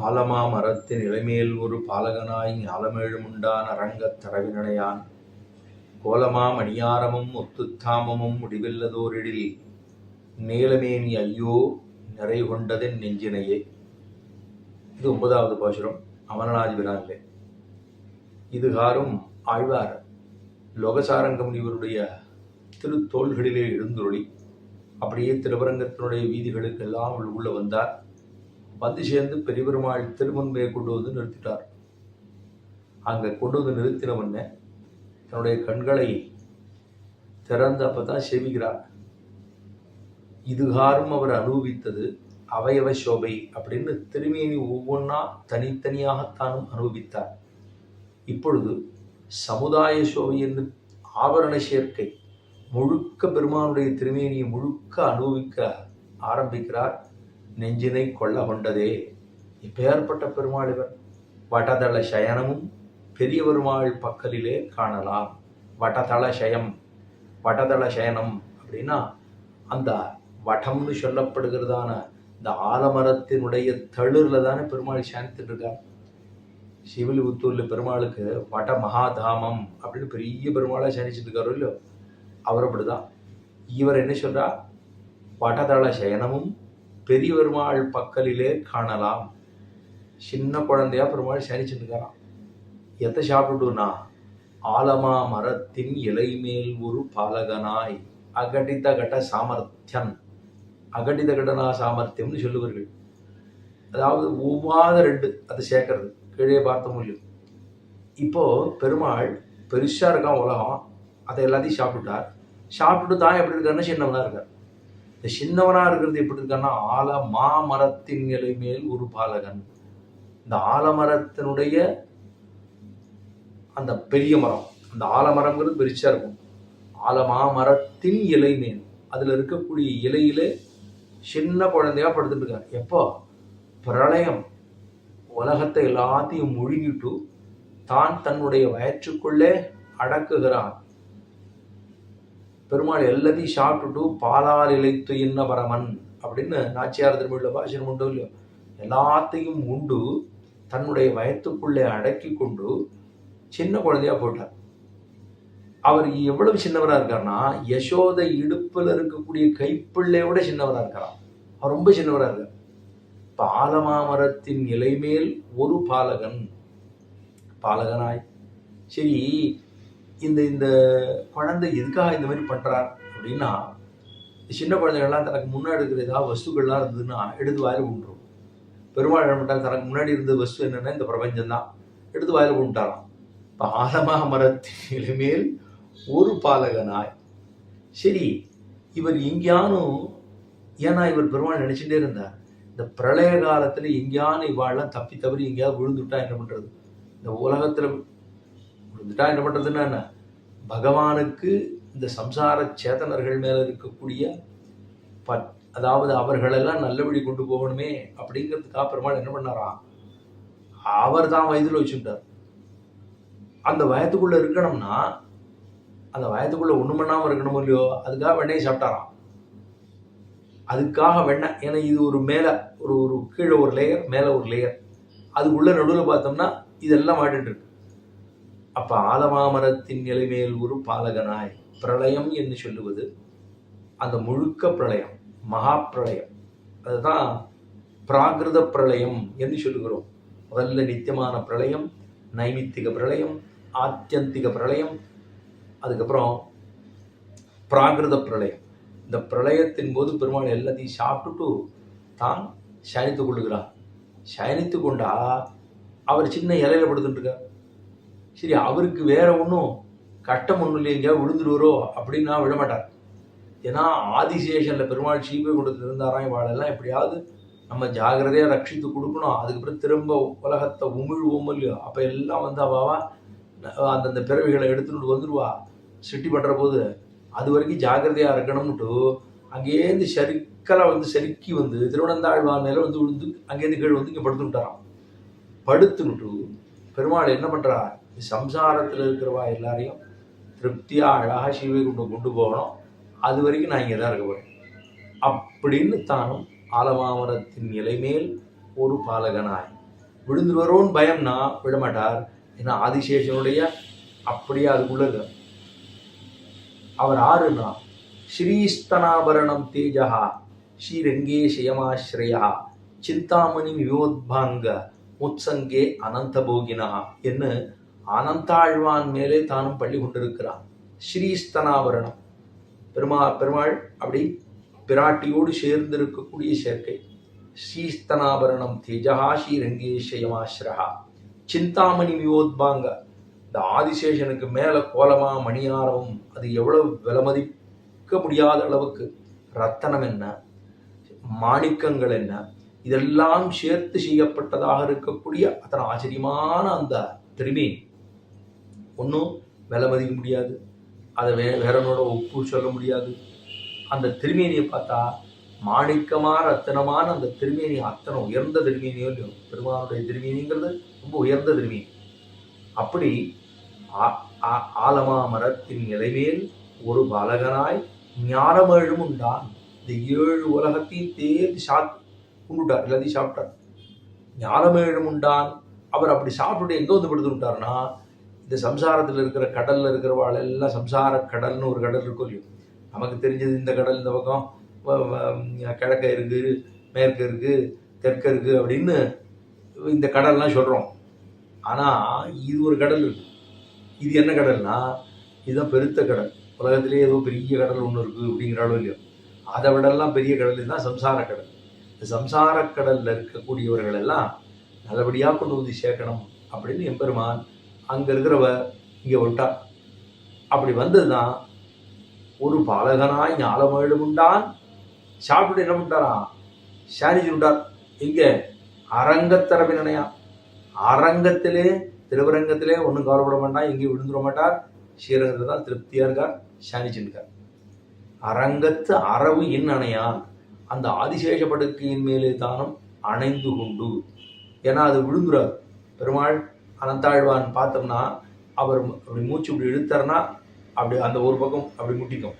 ஆலமா மரத்தின் இளமேல் ஒரு பாலகனாய் ஞாலமேழுமுண்டான் அரங்கத் தரவினையான் கோலமா மணியாரமும் ஒத்துத்தாமமும் முடிவில்லதோரிடில் நீலமேனி ஐயோ நிறை கொண்டதென் நெஞ்சினையே. இது 9வது பாசுரம் அமரநாதிபிரானிலே. இதுகாரும் ஆழ்வார் லோகசாரங்கம் இவருடைய திருத்தோள்களிலே எழுந்துருளி அப்படியே திருவரங்கத்தினுடைய வீதிகளுக்கெல்லாம் உள்ள வந்தார். வந்து சேர்ந்து பெரியபெருமாள் திருமுன்பே கொண்டு வந்து நிறுத்திட்டார். அங்கே கொண்டு வந்து நிறுத்தினவன்ன தன்னுடைய கண்களை திறந்து அப்பதான் செவிக்கிறார். இதுகாரும் அவர் அனுபவித்தது அவயவ சோபை அப்படின்னு திருமேனி ஒவ்வொன்றா தனித்தனியாகத்தானும் அனுபவித்தார். இப்பொழுது சமுதாய சோபை என்று ஆபரண சேர்க்கை முழுக்க பெருமானுடைய திருமேனியை முழுக்க அனுபவிக்க ஆரம்பிக்கிறார். நெஞ்சினை கொள்ள கொண்டதே. இப்பேற்பட்ட பெருமாள் இவர். வடதள சயனமும் பெரிய பெருமாள் பக்கலிலே காணலாம். வடதள சயம், வடதள சயனம் அப்படின்னா அந்த வடம்னு சொல்லப்படுகிறதான இந்த ஆலமரத்தினுடைய தளிர்ல தானே பெருமாள் சாந்திட்டு இருக்கார். சிவிலிபுத்தூர்ல பெருமாளுக்கு வட மகாதாமம் அப்படின்னு பெரிய பெருமாளா சாணிச்சுட்டு இருக்காரோ இல்லையோ, அவர் அப்படிதான். இவர் என்ன சொல்றா, வடதள சயனமும் பெரிய பெருமாள் பக்கலிலே காணலாம். சின்ன குழந்தையா பெருமாள் சனிச்சுட்டு இருக்காராம். எதை சாப்பிட்டுனா, ஆலமா மரத்தின் இலை மேல் ஒரு பாலகனாய் அகடித கட சாமர்த்தியன், அகடித கடனா சாமர்த்தியம்னு சொல்லுவார்கள். அதாவது ஒவ்வாத ரெண்டு அதை சேர்க்கறது. கீழே பார்த்த முடியும். இப்போ பெருமாள் பெருசா இருக்கான் உலகம், அதை எல்லாத்தையும் சாப்பிட்டுட்டார். சாப்பிட்டுட்டு தான் எப்படி இருக்காருன்னா சின்னவனா இருக்கார். இந்த சின்னவனா இருக்கிறது எப்படி இருக்கான்னா, ஆலமாமரத்தின் இலை மேல் ஒரு பாலகன். இந்த ஆலமரத்தினுடைய அந்த பெரிய மரம், அந்த ஆலமரம்ங்கிறது பெருசா இருக்கும். ஆலமாமரத்தின் இலை மேல் அதுல இருக்கக்கூடிய இலையில சின்ன குழந்தையா படுத்துட்டு இருக்காரு. எப்போ பிரளயம் உலகத்தை எல்லாத்தையும் முழுங்கிட்டு தான் தன்னுடைய வயிற்றுக்குள்ளே அடக்குகிறான். பெருமாள் எல்லாத்தையும் சாப்பிட்டுட்டு பாலால் இழைத்து இன்ன பரமன் அப்படின்னு நாச்சியார் திருமொழியில பாஷனம் உண்டோ இல்லையோ, எல்லாத்தையும் உண்டு தன்னுடைய வயத்துக்குள்ளே அடக்கி கொண்டு சின்ன குழந்தையா போட்டார். அவர் எவ்வளவு சின்னவரா இருக்காருன்னா, யசோத இடுப்புல இருக்கக்கூடிய கைப்பிள்ளைய விட சின்னவரா இருக்காராம். அவர் ரொம்ப சின்னவரா இருக்கார். பாலமாமரத்தின் இலை மேல் ஒரு பாலகன், பாலகனாய். சரி, இந்த இந்த குழந்தை எதுக்காக இந்த மாதிரி பண்றார் அப்படின்னா, சின்ன குழந்தைகள்லாம் தனக்கு முன்னாடி இருக்கிற ஏதாவது வஸ்துக்கள்லாம் இருந்ததுன்னா எடுத்து வாயில கொண்டுரும். பெருமாள் பண்ணார், தனக்கு முன்னாடி இருந்த வஸ்து என்னன்னா இந்த பிரபஞ்சம்தான், எடுத்து வாயில கொண்டுட்டாராம். பாலமா மரத்தின் இலைமேல் ஒரு பாலகனாய். சரி, இவர் எங்கேயானும், ஏன்னா இவர் பெருமாள் நினைச்சுட்டே இருந்தார், இந்த பிரளய காலத்துல எங்கேயானு இவாள்லாம் தப்பி தவறி எங்கேயாவது விழுந்துட்டா என்ன பண்றது, இந்த உலகத்துல விழுந்துட்டா என்ன பண்றதுன்னா என்ன, பகவானுக்கு இந்த சம்சார சேதனர்கள் மேல இருக்கக்கூடிய அதாவது அவர்களெல்லாம் நல்லபடி கொண்டு போகணுமே அப்படிங்கிறதுக்காக பெருமாள் என்ன பண்ணாராம், அவர் தான் வயதுல வச்சுட்டார். அந்த வயத்துக்குள்ள இருக்கணும்னா, அந்த வயத்துக்குள்ள ஒண்ணு பண்ணாம இருக்கணும் இல்லையோ, அதுக்காக வெண்ணையை சாப்பிட்டாராம். அதுக்காக வெண்ணெய், ஏன்னா இது ஒரு மேல ஒரு கீழே ஒரு லேயர், மேல ஒரு லேயர், அதுக்குள்ள நடுவில் பார்த்தோம்னா இதெல்லாம் மாட்டிட்டு இருக்கு. அப்ப ஆலமாமரத்தின் இலைமேல் ஒரு பாலகனாய். பிரளயம் என்று சொல்லுவது அந்த முழுக்க பிரளயம், மகா பிரளயம். அதுதான் பிராகிருத பிரளயம் என்று சொல்லுகிறோம். முதல்ல நித்தியமான பிரளயம், நைமித்திக பிரளயம், ஆத்தியந்திக பிரளயம், அதுக்கப்புறம் பிராகிருத பிரளயம். இந்த பிரளயத்தின் போது பெருமாள் எல்லாத்தையும் சாப்பிட்டுட்டு தான் சயனித்து கொள்ளுகிறார். சயனித்து கொண்டா அவர் சின்ன இலையில படுத்துட்டு இருக்கார். சரி, அவருக்கு வேற ஒன்றும் கஷ்டம் ஒன்றும் இல்லை, எங்கேயாவது விழுந்துருவரோ அப்படின்னா விழமாட்டார். ஏன்னா ஆதிசேஷன்ல பெருமாள் சீப்பை கொடுத்து இருந்தாராம், இவாளெல்லாம் எப்படியாவது நம்ம ஜாகிரதையா ரட்சித்து கொடுக்கணும், அதுக்கப்புறம் திரும்ப உலகத்தை உமிழ்வோம் இல்லையோ, அப்ப எல்லாம் வந்து அவாவா அந்தந்த பிறவிகளை எடுத்துட்டு வந்துடுவா சிட்டி பண்ற போது. அது வரைக்கும் ஜாகிரதையா இருக்கணும்னுட்டு அங்கேருந்து சறுக்கலா வந்து சறுக்கி வந்து திருவனந்தாழ்வான் மேல வந்து விழுந்து அங்கேருந்து கீழே வந்து இங்கே படுத்துட்டாராம். படுத்துனுட்டு பெருமாள் என்ன பண்றா, சம்சாரத்தில் இருக்கிறவா எல்லாரையும் திருப்தியா அழகா சிவகுண்டம் கொண்டு போகணும், அது வரைக்கும் நான் இங்கே தான் இருக்க போறேன் அப்படின்னு தானும் ஆலமாமரத்தின் இலைமேல் ஒரு பாலகனாய் விழுந்துருவரோன்னு பயம்னா விடமாட்டார். ஏன்னா ஆதிசேஷனுடைய அப்படியே அதுக்குள்ள அவர் ஆறுனா ஸ்ரீஸ்தனாபரணம் தேஜா ஸ்ரீரங்கே சயமாஸ்ரயா சிந்தாமணி விவோத்பாங்க முத்சங்கே அனந்த போகினா என்று அனந்தாழ்வான் மேலே தானும் பள்ளி கொண்டிருக்கிறான். ஸ்ரீஸ்தனாபரணம் பெருமாள் அப்படி பிராட்டியோடு சேர்ந்திருக்கக்கூடிய சேர்க்கை. ஸ்ரீஸ்தனாபரணம் தேஜா ஸ்ரீரங்கேஷயமாஸ்ரஹா சிந்தாமணி விவோத்பாங்க. இந்த ஆதிசேஷனுக்கு மேல கோலமா மணியாரமும் அது எவ்வளவு விலமதிக்க முடியாத அளவுக்கு ரத்தனம் என்ன, மாணிக்கங்கள் என்ன, இதெல்லாம் சேர்த்து செய்யப்பட்டதாக இருக்கக்கூடிய அத்தனை ஆச்சரியமான அந்த திருமேனி ஒன்றும் விலை மதிக்க முடியாது. அதை வேறனோட ஒப்பு சொல்ல முடியாது. அந்த திருமேனியை பார்த்தா மாணிக்கமான ரத்தனமான அந்த திருமேனி அத்தனை உயர்ந்த திருமேனியோ இல்லையோ. பெருமானுடைய திருமேனிங்கிறது ரொம்ப உயர்ந்த திருமேனி. அப்படி ஆலமா மரத்தின் இலைமேல் ஒரு பாலகனாய் ஞானமேழும் உண்டான். இந்த 7 உலகத்தையும் தேர்ந்து உண்டுட்டார், எல்லாத்தையும் சாப்பிட்டார். ஞானமேழும் உண்டான். அவர் அப்படி சாப்பிட்டுட்டு எங்கே வந்து படுத்துட்டார்னா, இந்த சம்சாரத்தில் இருக்கிற கடலில் இருக்கிறவாள் எல்லாம் சம்சார கடல்னு ஒரு கடல் இருக்கும் இல்லையோ. நமக்கு தெரிஞ்சது இந்த கடல் இந்த பக்கம் கிழக்க இருக்குது, மேற்க இருக்குது, தெற்க இருக்குது அப்படின்னு இந்த கடல்லாம் சொல்கிறோம். ஆனால் இது ஒரு கடல் இருக்குது. இது என்ன கடல்னா, இதுதான் பெருத்த கடல். உலகத்திலேயே ஏதோ பெரிய கடல் ஒன்று இருக்குது அப்படிங்கிறாலும் இல்லையோ. அதை விடலாம் பெரிய கடல் தான் சம்சார கடல். இந்த சம்சார கடலில் இருக்கக்கூடியவர்கள் எல்லாம் நல்லபடியாக கொண்டு வந்து சேர்க்கணும் அப்படின்னு எம்பெருமான் அங்கே இருக்கிறவ இங்கே விட்டார். அப்படி வந்தது தான் ஒரு பாலகனாய் ஞாலமேடு உண்டான். சாப்பிட்டு என்ன பண்ணிட்டாரா, சாணிச்சு விட்டார். இங்கே அரங்கத்தரவினையா, அரங்கத்திலே திருவரங்கத்திலே ஒன்றும் கவலைப்பட மாட்டான், எங்கேயும் விழுந்துட மாட்டார். ஸ்ரீரங்கத்தில் தான் திருப்தியாக இருக்கார், சாணிச்சுருக்கார். அரங்கத்து அரவு அணையான். அந்த ஆதிசேஷ படுக்கையின் மேலே தானும் அணைந்து கொண்டு, ஏன்னா அது விழுந்துறார். பெருமாள் அனந்தாழ்வான் பார்த்தோம்னா அவர் அப்படி மூச்சு இப்படி இழுத்தார்னா அப்படி அந்த ஒரு பக்கம் அப்படி முட்டிக்கும்,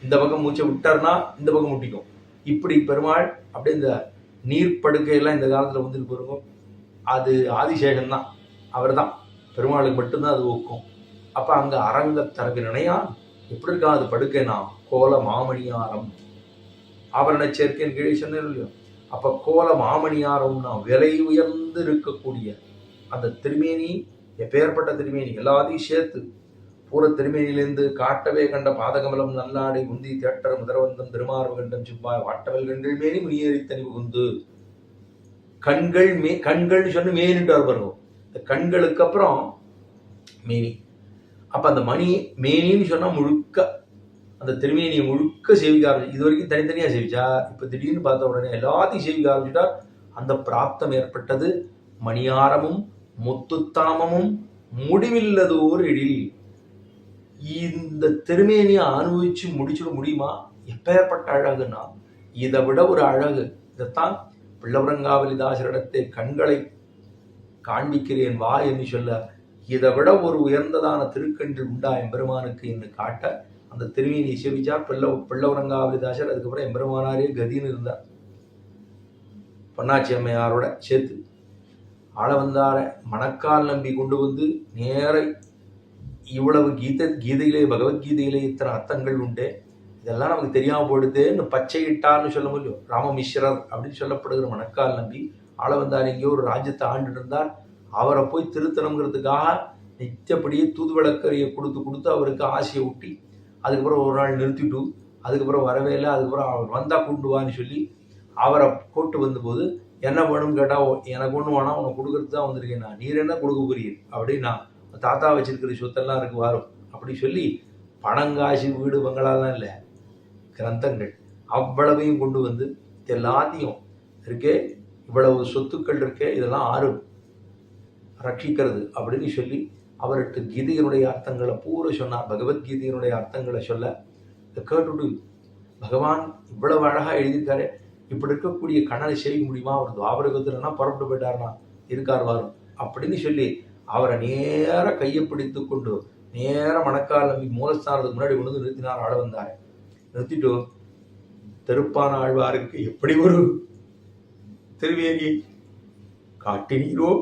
இந்த பக்கம் மூச்சை விட்டார்னா இந்த பக்கம் முட்டிக்கும். இப்படி பெருமாள் அப்படியே இந்த நீர்ப்படுக்கையெல்லாம் இந்த காலத்தில் வந்துட்டு போயிருக்கும். அது ஆதிசேஷன் தான், அவர் தான், பெருமாளுக்கு மட்டும்தான் அது ஒக்கும். அப்போ அங்கே அரங்கத்தரகு நினையான் எப்படி இருக்கா அது படுக்கைனா கோல மாமணியாரம் ஆபரண சேர்க்கைன்னு கீழே சொன்னேன் இல்லையோ. அப்போ கோல மாமணியாரம்னா விலை உயர்ந்து இருக்கக்கூடிய அந்த திருமேனி, எப்பேற்பட்ட திருமேனி எல்லாத்தையும் சேர்த்து பூர திருமேனியிலேருந்து காட்டவே கண்ட பாதகமலம் நல்லாடை உந்தி தேட்டர் முதரவந்தம் திருமார்பு கண்டம் சிப்பாய் வாட்டவல் கண்கள் மேனி முனியேறி தனி புகுந்து கண்கள் சொன்ன மேனிட்டார் பாருங்க. இந்த கண்களுக்கு அப்புறம் மேனி. அப்போ அந்த மணி மேனின்னு சொன்னால் முழுக்க அந்த திருமேனியை முழுக்க சேவிக்க ஆரம்பிச்சு. இது வரைக்கும் தனித்தனியாக சேவிச்சா, இப்போ திடீர்னு பார்த்த உடனே எல்லாத்தையும் சேவிக்க ஆரம்பிச்சுட்டா அந்த பிராப்தம் ஏற்பட்டது. மணியாரமும் முத்துத்தாமமும் முடிவில்லதோர் எழில். இந்த திருமேனியை அனுபவிச்சு முடிச்சுட முடியுமா? எப்பேற்பட்ட அழகுன்னா இதை விட ஒரு அழகு. இதைத்தான் பிள்ளவரங்காவலிதாசரிடத்தை கண்களை காண்பிக்கிறேன் வா என்று சொல்ல, இதை விட ஒரு உயர்ந்ததான திருக்கண்கள் உண்டா எம்பெருமானுக்கு என்று காட்ட அந்த திருமேனியை சேவிச்சார் பிள்ளவரங்காவலிதாசர். அதுக்கப்புறம் எம்பெருமானாரே கதின்னு இருந்தார். பொன்னாச்சி அம்மையாரோட சேர்த்து ஆளவந்தார மணக்கால் நம்பி கொண்டு வந்து நேர இவ்வளவு கீதையிலே பகவத்கீதையிலே இத்தனை அர்த்தங்கள் உண்டு, இதெல்லாம் நமக்கு தெரியாமல் போயிடுதுன்னு பச்சையிட்டார்னு சொல்ல முடியும். ராமமிஸ்ரர் அப்படின்னு சொல்லப்படுகிற மணக்கால் நம்பி ஆளவந்தார் எங்கேயோ ஒரு ராஜ்யத்தை ஆண்டு இருந்தார். அவரை போய் திருத்தணுங்கிறதுக்காக நிச்சயப்படியே தூதுவளக்கரையை கொடுத்து அவருக்கு ஆசையை ஊட்டி, அதுக்கப்புறம் ஒரு நாள் நிறுத்திட்டு, அதுக்கப்புறம் வரவே இல்லை. அதுக்கப்புறம் அவர் வந்தால் கூட்டுவான்னு சொல்லி அவரை கூட்டு வந்தபோது என்ன வேணும்னு கேட்டால், எனக்கு ஒன்று வேணாம், உனக்கு கொடுக்கறது தான் வந்திருக்கேன் நான், நீர் என்ன கொடுக்க போறீர் அப்படின்னா, தாத்தா வச்சிருக்கிற சொத்தெல்லாம் இருக்கு வாரும் அப்படி சொல்லி பணங்காசி வீடு பங்களாலாம் இல்லை, கிரந்தங்கள் அவ்வளவையும் கொண்டு வந்து எல்லாத்தையும் இருக்கே, இவ்வளவு சொத்துக்கள் இருக்கே, இதெல்லாம் ஆறு ரட்சிக்கிறது அப்படின்னு சொல்லி அவருக்கு கீதையினுடைய அர்த்தங்களை பூரா சொன்னார். பகவத்கீதையினுடைய அர்த்தங்களை சொல்ல இதை கேட்டுட்டு பகவான் இவ்வளவு அழகாக எழுதியிருக்காரு, இப்படி இருக்கக்கூடிய கண்ணனை சேவிக்க முடியுமா? அவர் துவாபரகத்துலன்னா புறப்பட்டு போயிட்டாருனா இருக்கார் வாரும் அப்படின்னு சொல்லி அவரை நேர கையை பிடித்து கொண்டு நேர மணக்கால் நம்பி மூலஸ்தானத்துக்கு முன்னாடி கொண்டு வந்து நிறுத்தினார். ஆள வந்தார். நிறுத்திட்டு திருப்பான ஆழ்வாருக்கு எப்படி ஒரு திருவேணி காட்டினீரோ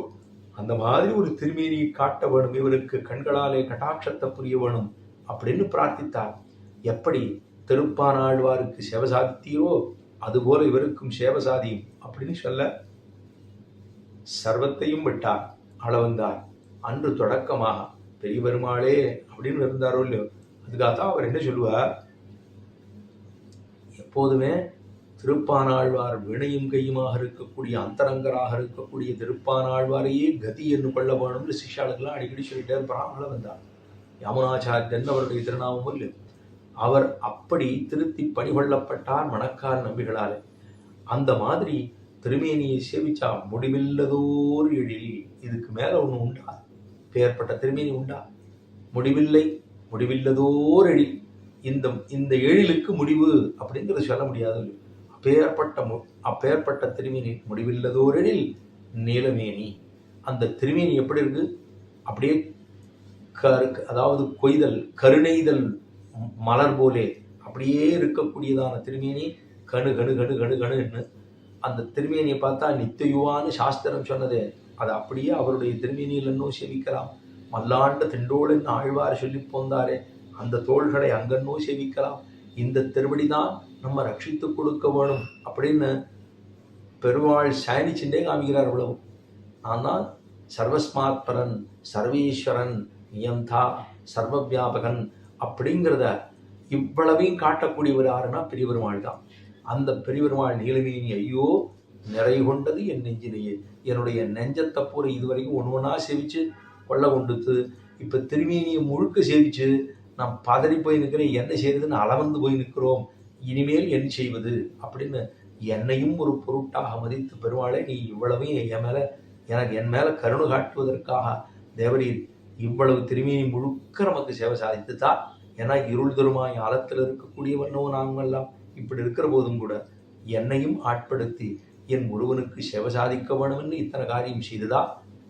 அந்த மாதிரி ஒரு திருமேனியை காட்ட வேணும், இவருக்கு கண்களாலே கட்டாட்சத்தை புரிய வேணும் அப்படின்னு பிரார்த்தித்தார். எப்படி திருப்பானாழ்வாருக்கு சேவை சாதித்தீரோ அதுபோல இவருக்கும் சேவை சாதியும் அப்படின்னு சொல்ல சர்வத்தையும் விட்டார், ஆள வந்தார். அன்று தொடக்கமாக பெரிய பெருமாளே அப்படின்னு இருந்தாரோ இல்லையோ, அதுக்காகத்தான் அவர் என்ன சொல்லுவார், எப்போதுமே திருப்பானாழ்வார் வினையும் கையுமாக இருக்கக்கூடிய அந்தரங்கராக இருக்கக்கூடிய திருப்பானாழ்வாரையே கதி என்று கொள்ள வேணும்னு சிஷ்யாளுக்கெல்லாம் அடிக்கடி சொல்லிட்டே இருப்பார். ஆள வந்தார் யாமுனாச்சாரியன் அவருடைய திருநாமமும் இல்லை. அவர் அப்படி திருத்தி பணிகொள்ளப்பட்டார் மணக்கால் நம்பிகளாலே. அந்த மாதிரி திருமேனியை சேவிச்சா முடிவில்லதோர் எழில், இதுக்கு மேல ஒண்ணு உண்டா? பேர்பட்ட திருமேனி உண்டா? முடிவில்லை, முடிவில்லதோர் எழில். இந்த எழிலுக்கு முடிவு அப்படிங்கிறது சொல்ல முடியாது. அப்பேற்பட்ட திருமேனி முடிவில்லதோர் எழில் நீலமேனி. அந்த திருமேனி எப்படி இருக்கு? அப்படியே அதாவது கொய்தல் கருணைதல் மலர் போலே அப்படியே இருக்கக்கூடியதான திருமேனி. கணு கணு கணு கணு கணுன்னு அந்த திருமேனியை பார்த்தா நித்தியுவான்னு சாஸ்திரம் சொன்னதே, அது அப்படியே அவருடைய திருமேனியில் இன்னும் சேவிக்கலாம். மல்லாண்ட திண்டோடுன்னு ஆழ்வார் சொல்லி போந்தாரே, அந்த தோள்களை அங்கன்னோ சேவிக்கலாம். இந்த திருவடிதான் நம்ம ரட்சித்து கொடுக்க வேணும் அப்படின்னு பெருமாள் சாணிச்சுட்டே காமிக்கிறார். அவ்வளவு நான் தான் சர்வஸ்மாத் பரன், சர்வேஸ்வரன், நியந்தா, சர்வ வியாபகன் அப்படிங்கிறத இவ்வளவையும் காட்டக்கூடியவர் யாருன்னா பெரிய பெருமாள் தான். அந்த பெரிய பெருமாள் நீலமேனி ஐயோ நிறை கொண்டது என் நெஞ்சிலேயே, என்னுடைய நெஞ்சத்தை பூரா இதுவரைக்கும் ஒன்று ஒன்றா சேவிச்சு கொள்ள கொண்டுத்து, இப்போ திருமேனியை முழுக்க சேவிச்சு நான் பதறி போய் நிற்கிறேன், என்ன செய்யறதுன்னு அளவந்து போய் நிற்கிறோம், இனிமேல் என்ன செய்வது அப்படின்னு என்னையும் ஒரு பொருட்டாக மதித்து பெருமாளை நீ இவ்வளவையும் என் மேல கருணை காட்டுவதற்காக தேவரீர் இவ்வளவு திருமேனி முழுக்க நமக்கு சேவை சாதித்துத்தா. ஏன்னா இருள் தருமாய் ஆழத்தில் இருக்கக்கூடியவனோ நாங்கெல்லாம் இப்படி இருக்கிற போதும் கூட என்னையும் ஆட்படுத்தி என் ஒருவனுக்கு சேவை சாதிக்க வேணும்னு இத்தனை காரியம் செய்துதா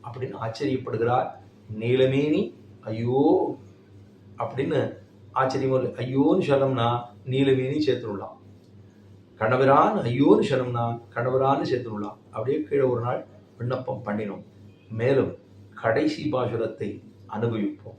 அப்படின்னு ஆச்சரியப்படுகிறார். நீலமேனி ஐயோ அப்படின்னு ஆச்சரியம். ஐயோன்னு சொல்லணும்னா நீலமேனி சேர்த்துடலாம், கணவரான் ஐயோன்னு சொல்லணும்னா கணவரான்னு சேர்த்துடலாம். அப்படியே கீழே ஒரு நாள் விண்ணப்பம் பண்ணினோம். மேலும் கடைசி பாசுரத்தை அனுபவிப்போம்.